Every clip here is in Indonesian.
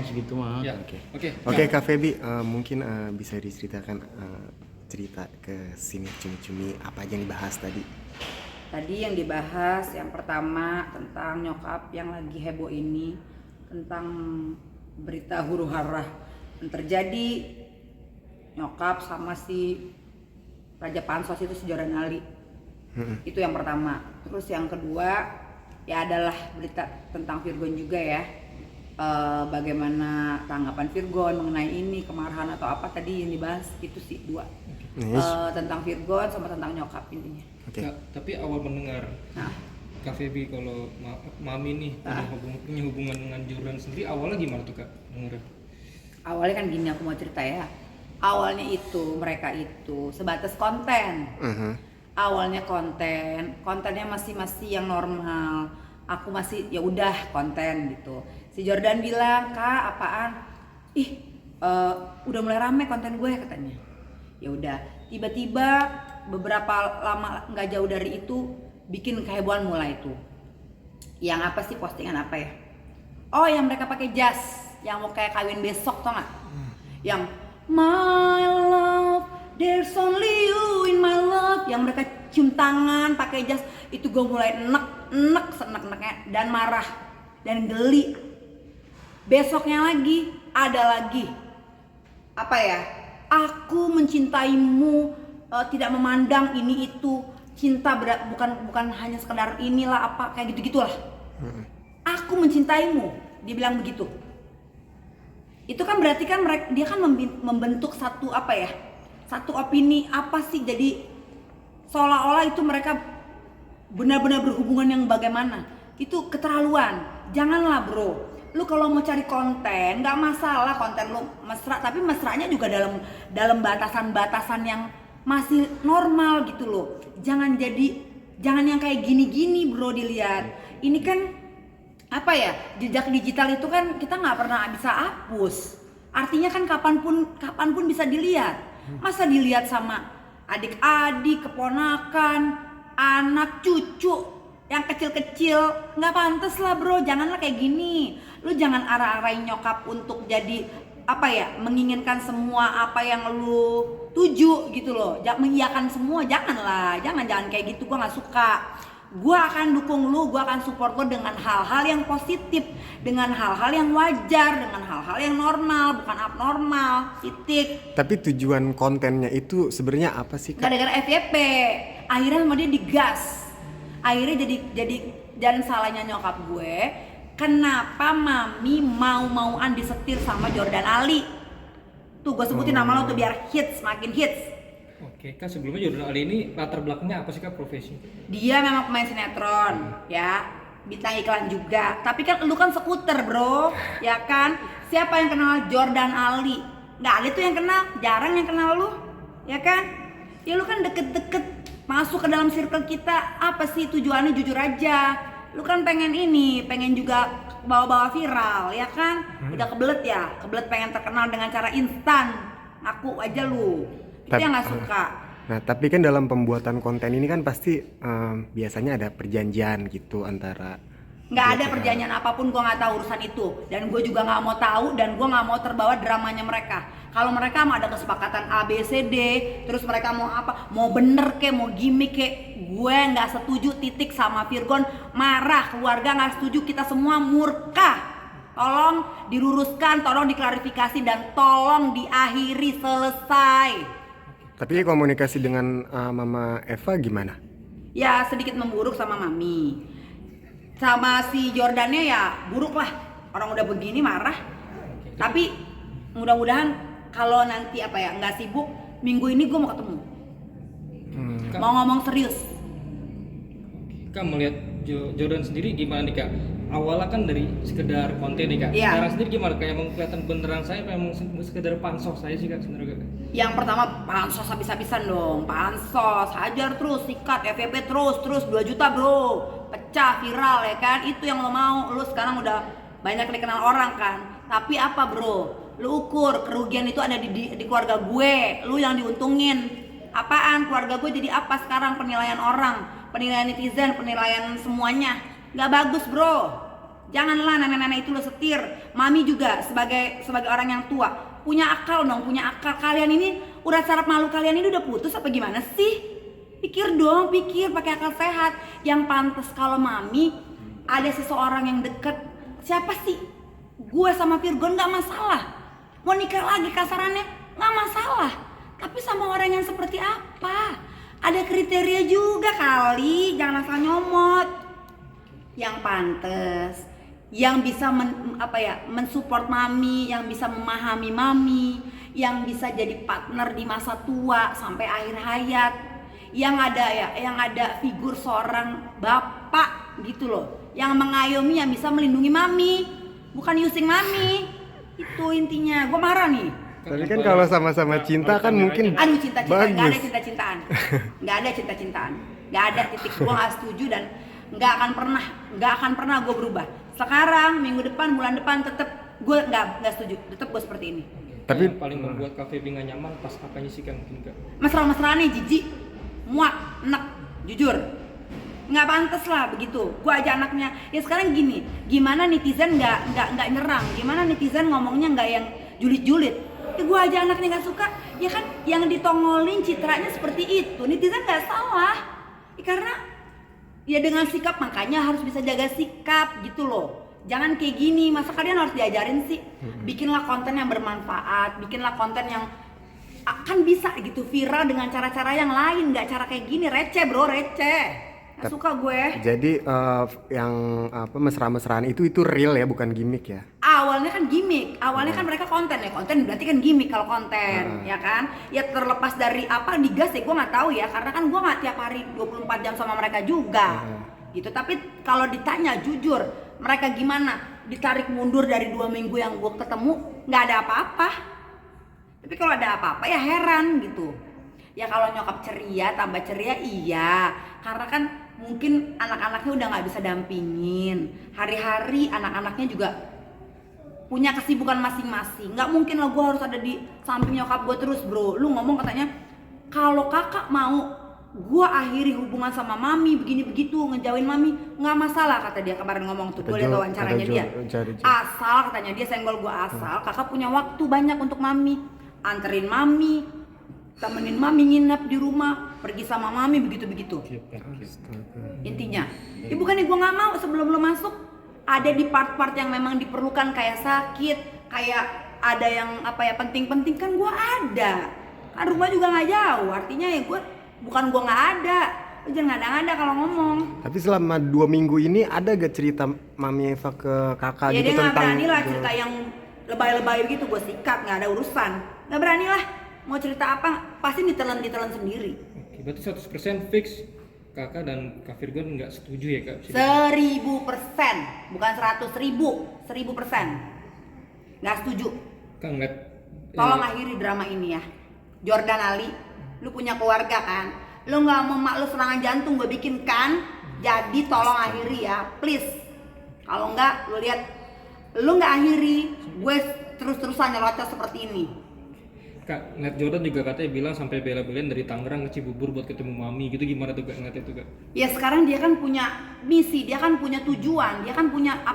fans gitu mah. Ya. Oke. Oke. Kak Feby, mungkin bisa diceritakan cerita ke sini cumi-cumi apa aja yang dibahas tadi? Tadi yang dibahas yang pertama tentang nyokap yang lagi heboh ini, tentang berita huru hara yang terjadi nyokap sama si Raja Pansos itu, si Jordan Ali. Itu yang pertama. Terus yang kedua ya adalah berita tentang Virgon juga ya. Bagaimana tanggapan Virgon mengenai ini, kemarahan atau apa tadi yang dibahas itu sih dua. Tentang Virgon sama tentang nyokap intinya. Nah, tapi awal mendengar Kak Feby kalau Mami nih punya hubungan dengan Jordan sendiri, awalnya gimana tuh Kak? Dengar. Awalnya kan gini, aku mau cerita ya. Awalnya itu mereka itu sebatas konten. Awalnya kontennya masih yang normal. Aku masih ya udah konten gitu. Si Jordan bilang, "Kak, apaan? Udah mulai rame konten gue," katanya. Ya udah, tiba-tiba beberapa lama nggak jauh dari itu bikin kehebohan mulai itu. Yang apa sih, postingan apa ya? Oh, yang mereka pakai jas, yang mau kayak kawin besok, tau nggak? Yang my love, there's only you in my love, yang mereka cium tangan pakai jas. Itu gue mulai enek senek-neknya dan marah dan geli. Besoknya lagi ada lagi apa ya, aku mencintaimu, tidak memandang ini itu, cinta bukan hanya sekedar inilah apa kayak gitu-gitulah. Aku mencintaimu, dia bilang begitu. Itu kan berarti kan dia kan membentuk satu apa ya, satu opini apa sih, jadi seolah-olah itu mereka benar-benar berhubungan yang bagaimana. Itu keterlaluan. Janganlah bro, lu kalau mau cari konten nggak masalah konten lu mesra, tapi mesranya juga dalam batasan-batasan yang masih normal gitu loh. Jangan yang kayak gini-gini bro dilihat. Ini kan apa ya, jejak digital itu kan kita nggak pernah bisa hapus. Artinya kan kapanpun bisa dilihat. Masa dilihat sama adik-adik, keponakan, anak, cucu yang kecil-kecil, nggak pantas lah bro. Janganlah kayak gini. Lu jangan arah-arahin nyokap untuk jadi apa ya, menginginkan semua apa yang lu tuju gitu loh, mengiyakan semua. Janganlah, jangan kayak gitu. Gua nggak suka. Gua akan dukung lu, gua akan support lu dengan hal-hal yang positif, dengan hal-hal yang wajar, dengan hal-hal yang normal, bukan abnormal. Titik. Tapi tujuan kontennya itu sebenarnya apa sih Kak? Gara-gara FYP, akhirnya sama dia digas. Akhirnya jadi dan salahnya nyokap gue. Kenapa Mami mau-mauan disetir sama Jordan Ali? Tuh gue sebutin nama lo tuh biar hits, makin hits. Oke Kak, sebelumnya Jordan Ali ini latar belakangnya apa sih Kak, profesi? Dia memang pemain sinetron, ya, bintang iklan juga. Tapi kan lu kan skuter bro, ya kan? Siapa yang kenal Jordan Ali? Nggak ada tuh yang kenal, jarang yang kenal lu, ya kan? Ya lu kan deket-deket masuk ke dalam circle kita. Apa sih tujuannya, jujur aja? Lu kan pengen juga bawa-bawa viral, ya kan? Udah kebelet pengen terkenal dengan cara instan. Ngaku aja lu. Itu yang gak suka. Nah, tapi kan dalam pembuatan konten ini kan pasti biasanya ada perjanjian gitu antara. Nggak ada perjanjian apapun, gue nggak tahu urusan itu, dan gue juga nggak mau tahu, dan gue nggak mau terbawa dramanya mereka. Kalau mereka mau ada kesepakatan A B C D, terus mereka mau apa, mau bener kek, mau gimmick kek, gue nggak setuju. Titik. Sama Virgon marah, keluarga nggak setuju, kita semua murka. Tolong diluruskan, tolong diklarifikasi, dan tolong diakhiri, selesai. Tapi komunikasi dengan Mama Eva gimana? Ya sedikit memburuk sama Mami. Sama si Jordannya ya buruk lah, orang udah begini marah. Tapi mudah-mudahan kalau nanti apa ya nggak sibuk, minggu ini gue mau ketemu. Mau ngomong serius. Kak, melihat Jordan sendiri gimana nih Kak? Awalnya kan dari sekedar konten nih Kak. Iya. Sekarang sendiri gimana? Kayak emang kelihatan beneran saya, apa emang sekedar pansos saya sih Kak sebenarnya Kak? Yang pertama pansos habis-habisan dong, pansos, hajar terus, sikat, FYP terus 2 juta bro, pecah viral ya kan, itu yang lo mau. Lo sekarang udah banyak dikenal orang kan, tapi apa bro, lo ukur kerugian itu ada di keluarga gue, lo yang diuntungin. Apaan, keluarga gue jadi apa sekarang, penilaian orang, penilaian netizen, penilaian semuanya, gak bagus bro. Janganlah nenek-nenek itu lo setir. Mami juga sebagai orang yang tua punya akal dong, punya akal. Kalian ini urat saraf malu kalian ini udah putus apa gimana sih? Pikir dong, pikir pakai akal sehat. Yang pantas kalau mami ada seseorang yang deket. Siapa sih? Gue sama Virgon nggak masalah. Mau nikah lagi kasarannya nggak masalah. Tapi sama orang yang seperti apa? Ada kriteria juga kali. Jangan asal nyomot. Yang pantas, yang bisa mensupport mami, yang bisa memahami mami, yang bisa jadi partner di masa tua sampai akhir hayat, yang ada figur seorang bapak gitu loh, yang mengayomi, yang bisa melindungi mami, bukan using mami. Itu intinya. Gue marah nih. Tapi kan kalau sama-sama cinta kan mungkin cinta-cintaan, nggak ada bagus. cinta-cintaan, nggak ada cinta-cintaan, nggak ada titik. Gue nggak setuju dan nggak akan pernah gue berubah. Sekarang, minggu depan, bulan depan tetap gue nggak setuju, tetap gue seperti ini. Tapi yang paling membuat Kak Feby nggak nyaman pas apanya sih Kak mungkin Kak? Mesra-mesraannya jijik, muak, enak, jujur. Nggak pantas lah begitu. Gue aja anaknya. Ya sekarang gini, gimana netizen nggak nyerang? Gimana netizen ngomongnya nggak yang julid-julid? Ya gue aja anaknya nggak suka. Ya kan yang ditongolin citranya seperti itu. Netizen nggak salah. Ya, karena ya dengan sikap, makanya harus bisa jaga sikap gitu loh. Jangan kayak gini. Masa kalian harus diajarin sih? Bikinlah konten yang bermanfaat. Bikinlah konten yang akan bisa gitu viral dengan cara-cara yang lain. Nggak cara kayak gini. Receh bro, receh. Nggak suka gue. Jadi yang mesra-mesraan itu real ya, bukan gimmick ya? Awalnya kan gimmick, awalnya kan mereka konten ya, konten berarti kan gimmick kalau konten, ya kan? Ya terlepas dari apa digas ya, gue nggak tahu ya, karena kan gue nggak tiap hari 24 jam sama mereka juga, gitu. Tapi kalau ditanya jujur, mereka gimana? Ditarik mundur dari 2 minggu yang gue ketemu, nggak ada apa-apa. Tapi kalau ada apa-apa ya heran gitu. Ya kalau nyokap ceria, tambah ceria iya, karena kan mungkin anak-anaknya udah nggak bisa dampingin. Hari-hari anak-anaknya juga punya kesibukan masing-masing. Nggak mungkin lah gue harus ada di samping nyokap gue terus bro. Lu ngomong katanya, kalau kakak mau gue akhiri hubungan sama mami begini begitu, ngejauhin mami, nggak masalah kata dia kemarin ngomong tuh. Gue liat wawancaranya dia. Asal katanya dia senggol gue, asal kakak punya waktu banyak untuk mami, anterin mami, temenin mami nginep di rumah, pergi sama mami begitu-begitu. Intinya, ya bukannya gue nggak mau sebelum lo masuk ada di part-part yang memang diperlukan kayak sakit, kayak ada yang penting-penting kan gue ada. Kan rumah juga nggak jauh, artinya ya gue bukan nggak ada. Lo jangan ngada-ngada kalau ngomong. Tapi selama 2 minggu ini ada gak cerita Mami Eva ke kakak ya gitu dia nggak tentang berani lah cerita yang lebay-lebay gitu, gue sikat, nggak ada urusan, nggak berani lah. Mau cerita apa pasti ditelan sendiri. Oke, berarti 100% fix kakak dan Kak Virgon nggak setuju ya Kak? 1000%, bukan 100.000, 1000%. Nggak setuju. Kak nggak. Tolong akhiri drama ini ya. Jordan Ali, lu punya keluarga kan? Lu nggak mau mak lu serangan jantung gue bikin kan? Jadi tolong akhiri ya, please. Kalau nggak, lu lihat, lu nggak akhiri, gue terus-terusan nyelocos seperti ini. Kak, ngeliat Jordan juga katanya bilang sampai bela-belain dari Tangerang ke Cibubur buat ketemu mami gitu, gimana tuh Kak ngeliat itu Kak? Ya sekarang dia kan punya misi, dia kan punya tujuan, dia kan punya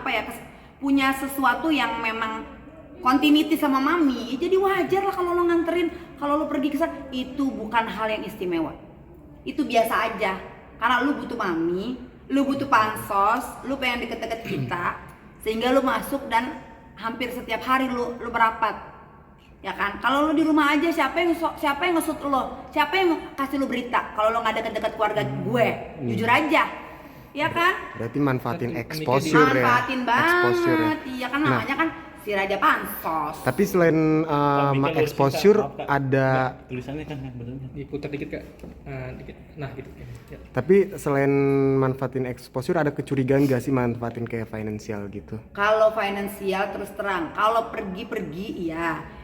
punya sesuatu yang memang continuity sama mami. Jadi wajar lah kalau lo nganterin, kalau lo pergi ke sana, itu bukan hal yang istimewa. Itu biasa aja. Karena lu butuh mami, lu butuh pansos, lu pengen deket-deket kita, sehingga lu masuk dan hampir setiap hari lu merapat. Ya kan, kalau lo di rumah aja siapa yang ngesut lo, siapa yang kasih lo berita kalau lo nggak deket-deket keluarga gue, jujur aja, ya kan? Berarti manfaatin exposure ya. Manfaatin banget, iya kan namanya kan si Raja Pansos. Tapi selain exposure ada tulisannya kan benernya. Diputar dikit Kak, dikit, nah gitu. Ya. Tapi selain manfaatin exposure ada kecurigaan gak sih manfaatin kayak finansial gitu? Kalau finansial terus terang, kalau pergi ya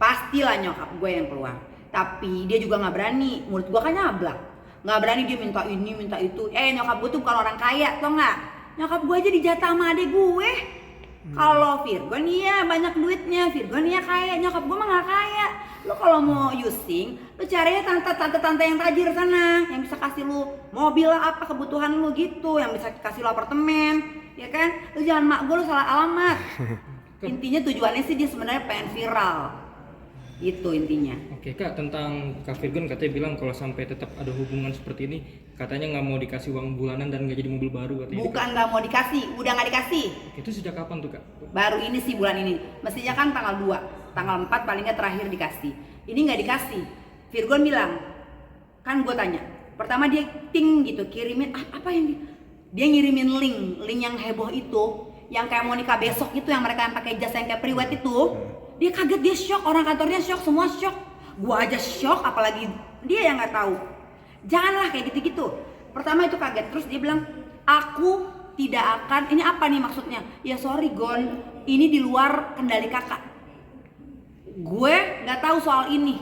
pastilah nyokap gue yang keluar. Tapi dia juga nggak berani, mulut gue kan nyablak, nggak berani dia minta ini minta itu. Nyokap gue tuh bukan orang kaya, tau nggak? Nyokap gue aja dijatah sama adek gue. Kalau Virgon iya banyak duitnya, Virgon iya kaya, nyokap gue mah nggak kaya. Lo kalau mau using, lo carinya tante yang tajir sana, yang bisa kasih lo mobil lah apa kebutuhan lo gitu, yang bisa kasih lo apartemen. ya kan? Lu jangan mak gue, lu salah alamat. Intinya tujuannya sih dia sebenarnya pengen viral. Itu intinya. Oke Kak, tentang Kak Virgon katanya bilang kalau sampai tetap ada hubungan seperti ini, katanya nggak mau dikasih uang bulanan dan nggak jadi mobil baru katanya. Bukan nggak mau dikasih, udah nggak dikasih. Itu sejak kapan tuh Kak? Baru ini sih bulan ini. Mestinya kan tanggal 2, tanggal 4 paling nggak terakhir dikasih. Ini nggak dikasih. Virgon bilang, kan gue tanya. Pertama dia ting gitu, kirimin apa yang dia ngirimin link yang heboh itu, yang kayak mau nikah besok itu, yang mereka yang pakai jas yang kayak priwet itu. Dia kaget, dia shock, orang kantornya shock, semua shock. Gua aja shock, apalagi dia yang nggak tahu. Janganlah kayak gitu-gitu. Pertama itu kaget, terus dia bilang, aku tidak akan, ini apa nih maksudnya? Ya sorry Gon, ini di luar kendali kakak. Gue nggak tahu soal ini.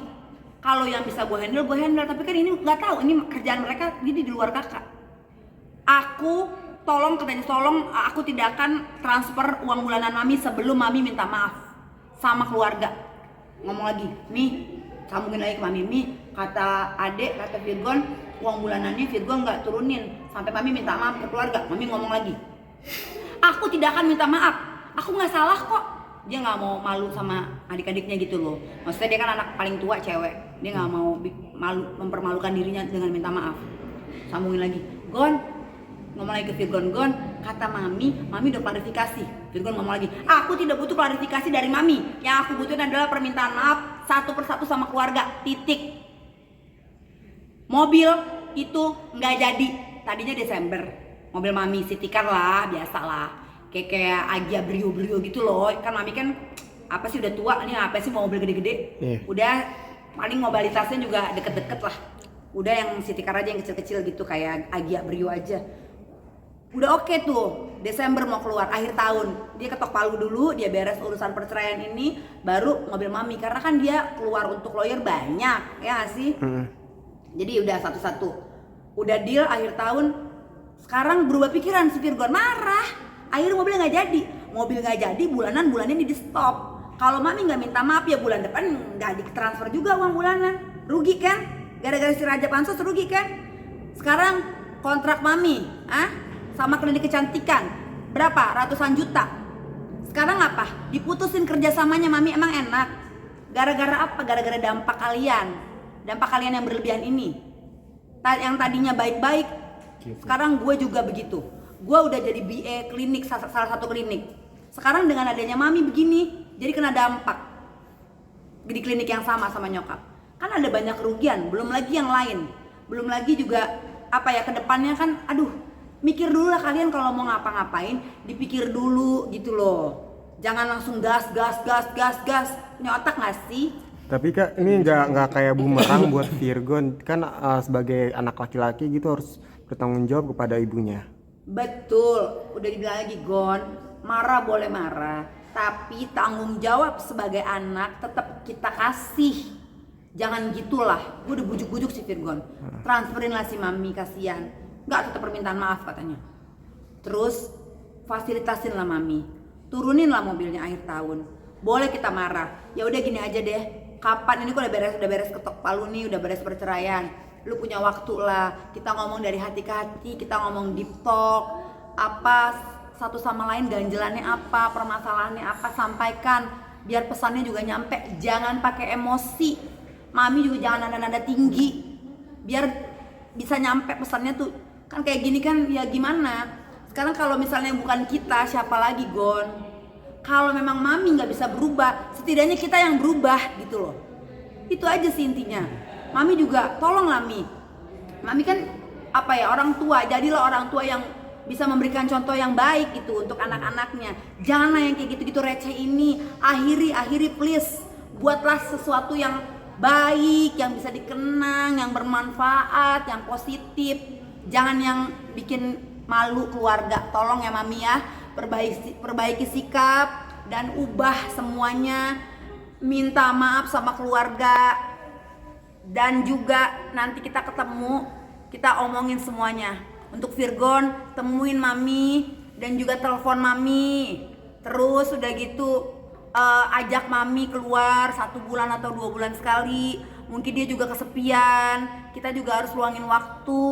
Kalau yang bisa gue handle, tapi kan ini nggak tahu, ini kerjaan mereka, jadi di luar kakak. Aku katanya tolong, aku tidak akan transfer uang bulanan mami sebelum mami minta maaf sama keluarga. Ngomong lagi, Mi, sambungin lagi ke mami, Mi, kata adek, kata Virgon, uang bulanannya Virgon nggak turunin sampai mami minta maaf ke keluarga. Mami ngomong lagi, aku tidak akan minta maaf, aku nggak salah kok. Dia nggak mau malu sama adik-adiknya gitu loh. Maksudnya dia kan anak paling tua cewek, dia nggak mau malu, mempermalukan dirinya dengan minta maaf. Sambungin lagi, Gon, ngomong lagi ke Virgon, Gon, kata mami udah klarifikasi. Virgon ngomong lagi, aku tidak butuh klarifikasi dari mami, yang aku butuhin adalah permintaan maaf satu persatu sama keluarga, titik. Mobil itu nggak jadi, tadinya Desember, mobil mami city car lah, biasa lah, kayak Agia Brio gitu loh. Kan mami kan apa sih udah tua nih, apa sih mau mobil gede-gede. Udah paling mobilitasnya juga deket-deket lah, udah yang city car aja yang kecil-kecil gitu, kayak Agia Brio aja. Udah oke tuh, Desember mau keluar, akhir tahun dia ketok palu dulu, dia beres urusan perceraian ini, baru mobil mami, karena kan dia keluar untuk lawyer banyak, ya gak sih? Jadi udah satu-satu, udah deal akhir tahun. Sekarang berubah pikiran, si Virgon marah, akhirnya mobilnya nggak jadi. Mobil nggak jadi, bulanannya di stop. Kalau mami nggak minta maaf ya bulan depan nggak ditransfer juga uang bulanan, rugi kan? Gara-gara si Raja Pansos rugi kan? Sekarang kontrak mami, sama klinik kecantikan berapa? Ratusan juta. Sekarang apa? Diputusin kerjasamanya mami, emang enak? Gara-gara apa? Gara-gara dampak kalian yang berlebihan ini. Yang tadinya baik-baik, sekarang gue juga begitu. Gue udah jadi BA klinik, salah satu klinik. Sekarang dengan adanya mami begini, jadi kena dampak di klinik yang sama nyokap. Kan ada banyak kerugian, belum lagi yang lain. Belum lagi juga kedepannya kan, mikir dulu lah kalian kalau mau ngapa-ngapain, dipikir dulu gitu loh. Jangan langsung gas. Punya otak nggak sih? Tapi Kak, ini nggak kayak bumerang buat Virgon, kan sebagai anak laki-laki gitu harus bertanggung jawab kepada ibunya. Betul, udah dibilang lagi Gon, marah boleh marah, tapi tanggung jawab sebagai anak tetap kita kasih. Jangan gitulah, gue udah bujuk-bujuk si Virgon, transferin lah si mami, kasihan. Nggak, tetap permintaan maaf katanya. Terus fasilitasin lah mami, turunin lah mobilnya akhir tahun. Boleh kita marah, ya udah gini aja deh. Kapan ini kok udah beres ketok palu nih, udah beres perceraian. Lu punya waktu lah, kita ngomong dari hati ke hati, kita ngomong deep talk. Apa satu sama lain ganjelannya apa, permasalahannya apa, sampaikan. Biar pesannya juga nyampe, jangan pakai emosi. Mami juga jangan nada-nada tinggi, biar bisa nyampe pesannya tuh. Kan kayak gini kan ya gimana. Sekarang kalau misalnya bukan kita, siapa lagi Gon? Kalau memang mami nggak bisa berubah, setidaknya kita yang berubah gitu loh. Itu aja sih intinya. Mami juga tolonglah Mi. Mami kan orang tua, jadilah orang tua yang bisa memberikan contoh yang baik gitu untuk anak-anaknya. Janganlah yang kayak gitu-gitu receh ini. Akhiri please. Buatlah sesuatu yang baik, yang bisa dikenang, yang bermanfaat, yang positif. Jangan yang bikin malu keluarga. Tolong ya Mami ya, perbaiki sikap dan ubah semuanya. Minta maaf sama keluarga. Dan juga nanti kita ketemu, kita omongin semuanya. Untuk Virgon, temuin Mami dan juga telepon Mami. Terus udah gitu ajak Mami keluar 1 bulan atau 2 bulan sekali. Mungkin dia juga kesepian. Kita juga harus luangin waktu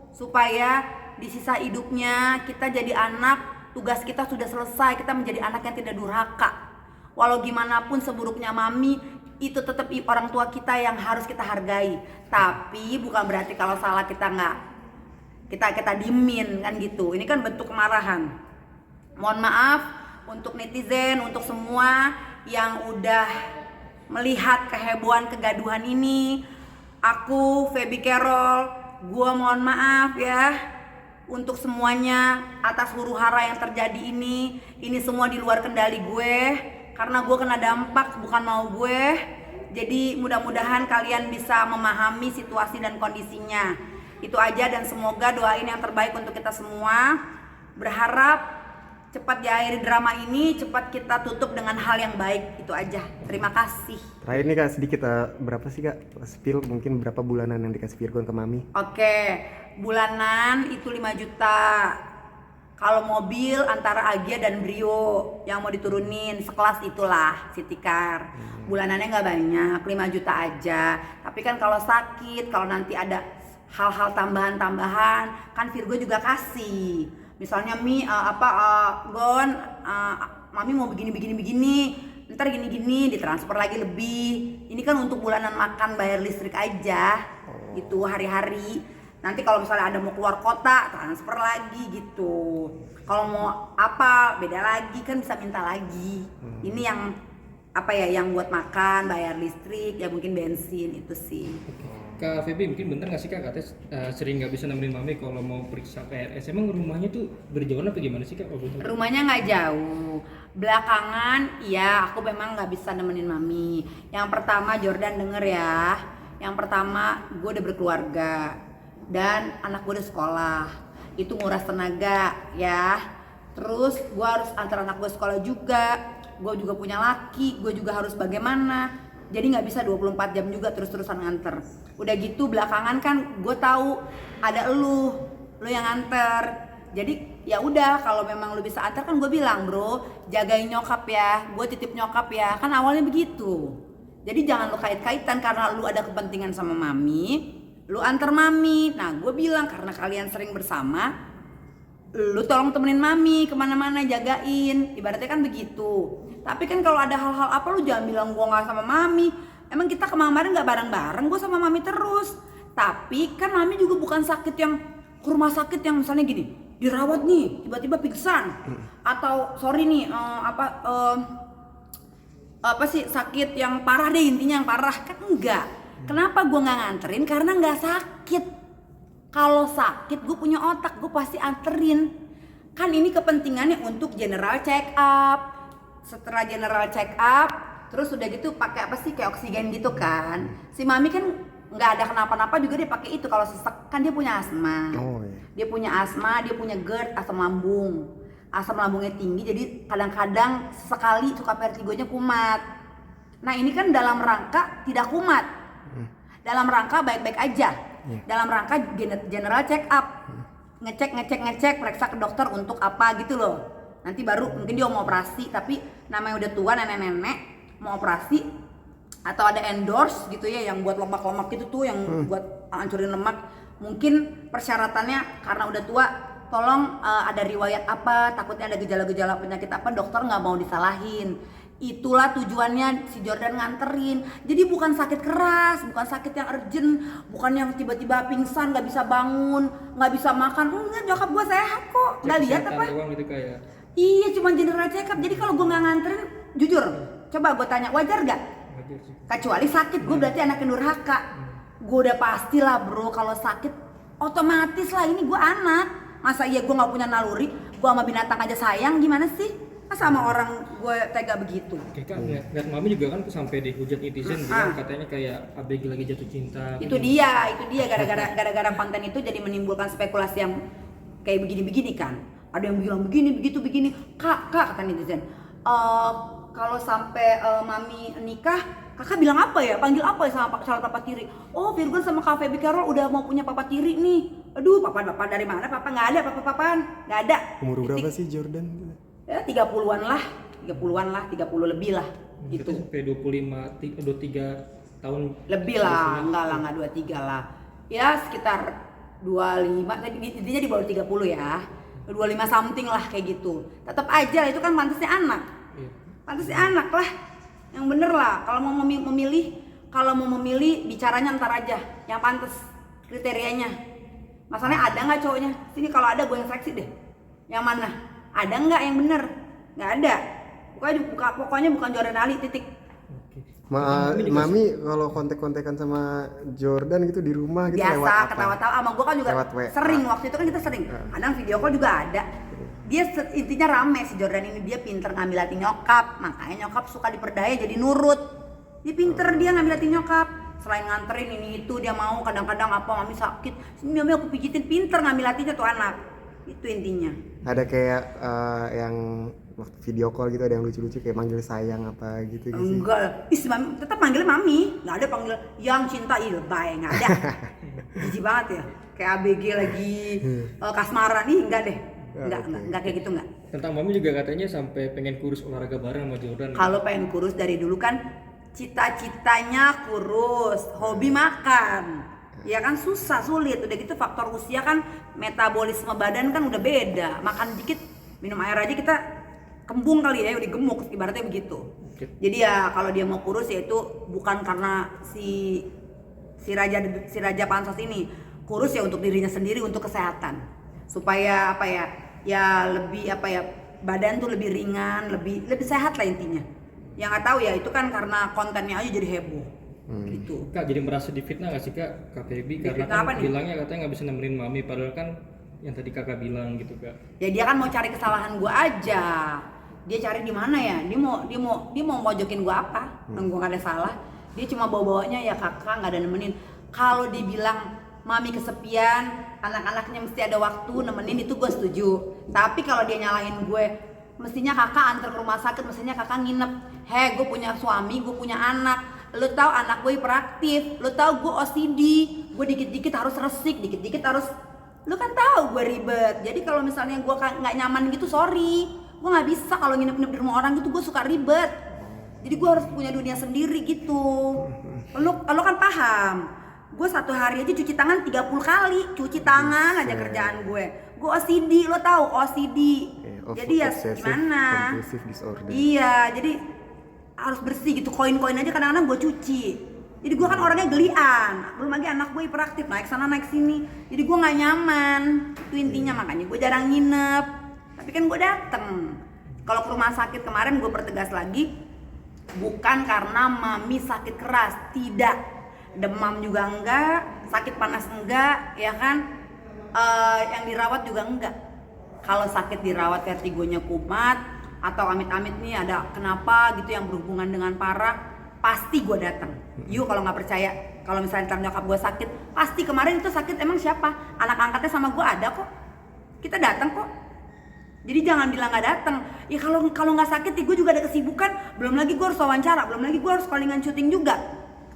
supaya di sisa hidupnya kita jadi anak tugas kita sudah selesai, kita menjadi anak yang tidak durhaka. Walau gimana pun seburuknya mami, itu tetap orang tua kita yang harus kita hargai. Tapi bukan berarti kalau salah kita diemin kan gitu. Ini kan bentuk kemarahan. Mohon maaf untuk netizen, untuk semua yang udah melihat kehebohan kegaduhan ini. Aku Feby Carol, gua mohon maaf ya untuk semuanya atas huru-hara yang terjadi ini. Ini semua di luar kendali gue, karena gue kena dampak bukan mau gue. Jadi mudah-mudahan kalian bisa memahami situasi dan kondisinya. Itu aja, dan semoga doain yang terbaik untuk kita semua. Berharap cepat diakhiri drama ini, cepat kita tutup dengan hal yang baik. Itu aja. Terima kasih. Terakhir nih Kak, sedikit berapa sih Kak spill mungkin berapa bulanan yang dikasih Virgon ke Mami? Oke, bulanan itu 5 juta. Kalau mobil antara Agia dan Brio yang mau diturunin sekelas itulah City Car. Bulanannya nggak banyak, 5 juta aja. Tapi kan kalau sakit, kalau nanti ada hal-hal tambahan-tambahan, kan Virgo juga kasih. Misalnya Gon, Mami mau begini, ntar gini ditransfer lagi lebih. Ini kan untuk bulanan makan, bayar listrik aja, gitu hari-hari. Nanti kalau misalnya ada mau keluar kota, transfer lagi gitu. Kalau mau apa, beda lagi, kan bisa minta lagi. Ini yang yang buat makan, bayar listrik, ya mungkin bensin, itu sih. Kak Feby, mungkin bener nggak sih Kak, katanya sering nggak bisa nemenin Mami kalau mau periksa PRS. Emang rumahnya tuh berjauhan apa gimana sih Kak? Rumahnya nggak jauh. Belakangan, iya aku memang nggak bisa nemenin Mami. Yang pertama, Jordan denger ya. Yang pertama, gue udah berkeluarga dan anak gue udah sekolah. Itu nguras tenaga ya. Terus gue harus antar anak gue sekolah juga. Gue juga punya laki, gue juga harus bagaimana. Jadi nggak bisa 24 jam juga terus-terusan nganter. Udah gitu belakangan kan gue tahu ada lu yang nganter. Jadi ya udah, kalau memang lu bisa antar kan gue bilang, bro, jagain nyokap ya, gue titip nyokap ya. Kan awalnya begitu. Jadi jangan lu kait-kaitan karena lu ada kepentingan sama Mami, lu antar Mami. Nah gue bilang karena kalian sering bersama, lu tolong temenin Mami kemana-mana, jagain. Ibaratnya kan begitu. Tapi kan kalau ada hal-hal apa, lu jangan bilang gue nggak sama Mami. Emang kita kemarin nggak bareng-bareng, gue sama Mami terus. Tapi kan Mami juga bukan sakit yang ke rumah sakit yang misalnya gini, dirawat nih tiba-tiba pingsan, atau sorry nih sakit yang parah deh, intinya yang parah. Kan enggak. Kenapa gue nggak nganterin? Karena nggak sakit. Kalau sakit gue punya otak, gue pasti anterin. Kan ini kepentingannya untuk general check up. Setelah general check up, terus udah gitu pakai apa sih, kayak oksigen gitu kan. Si Mami kan nggak ada kenapa-napa juga dia pakai itu kalau sesek, kan dia punya asma. Dia punya asma, dia punya GERD, asam lambung. Asam lambungnya tinggi, jadi kadang-kadang sekali suka vertigonya kumat. Nah ini kan dalam rangka tidak kumat, dalam rangka baik-baik aja, dalam rangka general check up, ngecek, periksa ke dokter untuk apa gitu loh. Nanti baru mungkin dia mau operasi, tapi namanya udah tua, nenek-nenek mau operasi atau ada endorse gitu ya, yang buat lemak-lemak gitu tuh, yang buat hancurin lemak. Mungkin persyaratannya karena udah tua, tolong ada riwayat apa, takutnya ada gejala-gejala penyakit apa, dokter nggak mau disalahin. Itulah tujuannya si Jordan nganterin. Jadi bukan sakit keras, bukan sakit yang urgent, bukan yang tiba-tiba pingsan, nggak bisa bangun, nggak bisa makan. Enggak, nyokap gue sehat kok, nggak lihat apa? Gitu, kayak. Iya, cuma general check up. Jadi kalau gue nggak nganterin, jujur, coba gue tanya, wajar gak? Kecuali sakit, gue berarti anak yang durhaka. Gue udah pastilah bro, kalau sakit otomatis lah, ini gue anak. Masa iya gue nggak punya naluri? Gue sama binatang aja sayang, gimana sih? Masa sama orang gue tega begitu? Oke Kak, lihat Mami juga kan sampai dihujat netizen bilang katanya kayak ABG lagi jatuh cinta. Itu dia gara-gara konten itu jadi menimbulkan spekulasi yang kayak begini-begini kan. Ada yang bilang begini, begitu, begini. Kak kata netizen, kalau sampai Mami nikah, kakak bilang apa ya? Panggil apa ya sama papa tiri? Oh, Virgon sama Kak Feby Carol udah mau punya papa tiri nih. Aduh, papa dari mana? Papa nggak ada, papa-papaan nggak ada. Umur berapa sih Jordan? Ya 30-an lah, 30 lebih lah. Itu sampai 23 tahun lebih lah, enggak 23 lah. Ya sekitar 25, intinya di bawah 30 ya. 25 something lah kayak gitu. Tetap aja itu kan pantasnya anak. Iya. Pantasnya anak lah. Yang bener lah. Kalau mau memilih bicaranya ntar aja. Yang pantas kriterianya. Masalahnya ada nggak cowoknya? Sini kalau ada gue yang seksi deh. Yang mana? Ada nggak yang bener? Nggak ada. Pokoknya bukan Jordan Ali titik. Mami kalau kontek-kontekan sama Jordan gitu di rumah gitu lewat Biasa apa? ketawa-tawa sama gue kan juga Lewat WA. sering, waktu itu kan kita sering kadang video call juga ada. Dia intinya rame si Jordan ini, dia pinter ngambil hati nyokap, makanya nyokap suka diperdaya jadi nurut. Dia pinter, dia ngambil hati nyokap, selain nganterin ini itu dia mau, kadang-kadang apa mami sakit sini mami aku pijitin, pinter ngambil hatinya tuh anak. Itu intinya. Ada kayak yang waktu video call gitu ada yang lucu-lucu kayak manggil sayang apa gitu sih? Enggak, mami tetap manggilnya mami, nggak ada panggil yang cinta lebay, nggak ada. Jijik banget ya, kayak ABG lagi kasmaran nih, enggak deh, enggak kayak gitu enggak. Tentang mami juga katanya sampai pengen kurus olahraga bareng sama Jordan. Kalau pengen kurus dari dulu kan cita-citanya kurus, hobi makan. Ya kan susah, sulit, udah gitu faktor usia kan metabolisme badan kan udah beda. Makan dikit, minum air aja kita kembung kali ya, udah gemuk ibaratnya begitu. Jadi ya kalau dia mau kurus ya itu bukan karena si raja pansos ini kurus ya untuk dirinya sendiri, untuk kesehatan, supaya apa ya, lebih apa ya, badan tuh lebih ringan, lebih sehat lah intinya. Yang nggak tahu ya itu kan karena kontennya aja jadi heboh gitu. Kak jadi merasa difitnah nggak sih Kak Feby, karena kan bilangnya katanya nggak bisa nemenin mami, padahal kan yang tadi kakak bilang gitu Kak. Ya dia kan mau cari kesalahan gua aja. Dia cari di mana ya? Dia mau mojokin gua apa? Gua nggak ada salah. Dia cuma bawa-bawanya ya kakak nggak ada nemenin. Kalau dibilang mami kesepian, anak-anaknya mesti ada waktu nemenin, itu gue setuju. Tapi kalau dia nyalahin gue, mestinya kakak antar ke rumah sakit, mestinya kakak nginep. Gue punya suami, gue punya anak. Lu tahu anak gue hiperaktif, lu tahu gue OCD, gue dikit-dikit harus resik, dikit-dikit harus, lu kan tahu gue ribet. Jadi kalau misalnya gue nggak nyaman gitu, sorry, gue nggak bisa kalau nginep-nginep di rumah orang gitu, gue suka ribet. Jadi gue harus punya dunia sendiri gitu. Lu kan paham. Gue satu hari aja cuci tangan 30 kali, cuci tangan aja kerjaan gue. Gue OCD, lo tahu OCD. Jadi ya gimana? Iya, jadi harus bersih gitu. Koin-koin aja kadang-kadang gue cuci. Jadi gue kan orangnya gelian. Belum lagi anak gue hiperaktif, naik sana naik sini. Jadi gue nggak nyaman. Itu intinya, makanya gue jarang nginep. Tapi kan gue dateng. Kalau ke rumah sakit kemarin gue pertegas lagi, bukan karena mami sakit keras, tidak. Demam juga enggak, sakit panas enggak, ya kan? Yang dirawat juga enggak. Kalau sakit dirawat vertigonya kumat atau amit-amit nih ada kenapa gitu yang berhubungan dengan parah, pasti gue datang. Yuk kalau nggak percaya, kalau misalnya ntar nyokap gue sakit, pasti kemarin itu sakit emang siapa? Anak angkatnya sama gue ada kok. Kita datang kok. Jadi jangan bilang nggak datang. Ya kalau nggak sakit, ya gue juga ada kesibukan. Belum lagi gue harus wawancara, belum lagi gue harus callingan syuting juga.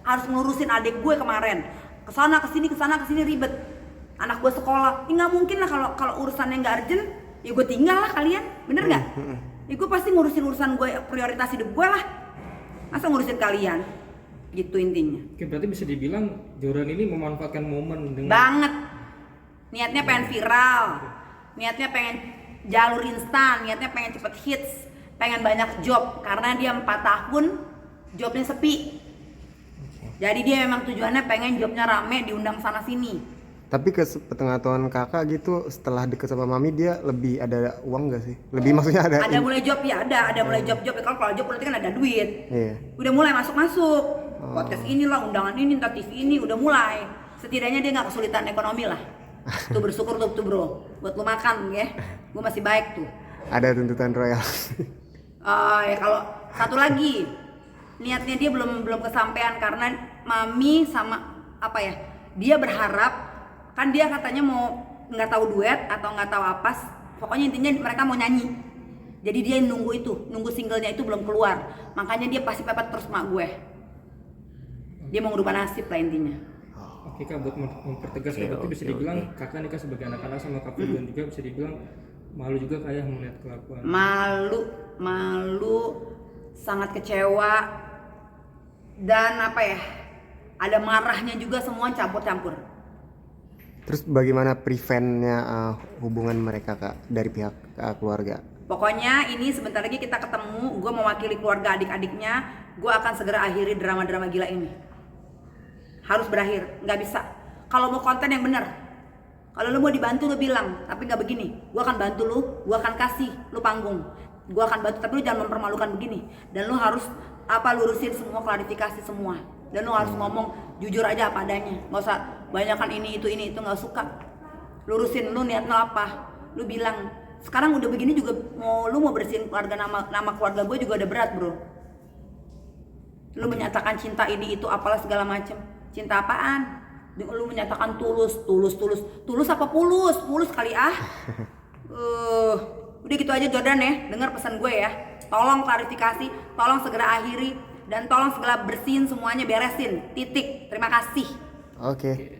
Harus ngurusin adik gue kemarin, kesana kesini ribet. Anak gue sekolah, nggak mungkin lah kalau urusannya nggak urgent, ya gue tinggal lah kalian, bener nggak? Ya gue pasti ngurusin urusan gue, prioritas hidup gue lah. Masa ngurusin kalian? Gitu intinya. Oke, berarti bisa dibilang Jordan ini memanfaatkan momen dengan banget. Niatnya pengen viral, niatnya pengen jalur instan, niatnya pengen cepet hits, pengen banyak job karena dia 4 tahun jobnya sepi. Jadi dia memang tujuannya pengen jobnya rame, diundang sana sini. Tapi ke sepengetahuan kakak gitu, setelah deket sama mami dia lebih ada uang gak sih? Lebih maksudnya ada mulai job ya, ada mulai job. Kalau job berarti kan ada duit. Iya. Udah mulai masuk. Podcast inilah, undangan ini, entah TV ini, udah mulai. Setidaknya dia nggak kesulitan ekonomi lah. Tuh bersyukur tuh bro, buat lu makan ya. Gue masih baik tuh. Ada tuntutan royal. Ya kalau satu lagi, niatnya dia belum kesampaian karena mami sama apa ya, dia berharap kan, dia katanya mau nggak tahu duet atau nggak tahu apa, pokoknya intinya mereka mau nyanyi. Jadi dia nunggu singlenya itu belum keluar, makanya dia pasti pepet terus sama gue. Dia mau ngubah nasib lah intinya. Oke Kak, buat mempertegas ya, berarti bisa dibilang kakak nikah sebagai anak-anak sama Kak dan juga bisa dibilang malu juga kayak melihat kelakuan. Malu, sangat kecewa, dan apa ya, ada marahnya juga, semua campur-campur. Terus bagaimana preventnya hubungan mereka Kak dari pihak keluarga? Pokoknya ini sebentar lagi kita ketemu, gue mewakili keluarga adik-adiknya, gue akan segera akhiri drama-drama gila ini. Harus berakhir, nggak bisa. Kalau mau konten yang benar, kalau lu mau dibantu lu bilang, tapi nggak begini. Gue akan bantu lu, gue akan kasih lu panggung. Gue akan bantu, tapi lu jangan mempermalukan begini. Dan lu harus lurusin semua, klarifikasi semua. Dan lu harus ngomong jujur aja apa adanya, nggak usah banyakkan ini itu nggak suka. Lurusin lu niat lu apa, lu bilang. Sekarang udah begini juga lu mau bersihin keluarga, nama keluarga gue juga udah berat bro. Lu menyatakan cinta ini itu apalah segala macem. Cinta apaan? Lu menyatakan tulus apa pulus kali udah gitu aja Jordan ya, dengar pesan gue ya. Tolong klarifikasi, tolong segera akhiri, dan tolong segera bersihin semuanya, beresin. Titik. Terima kasih. Oke.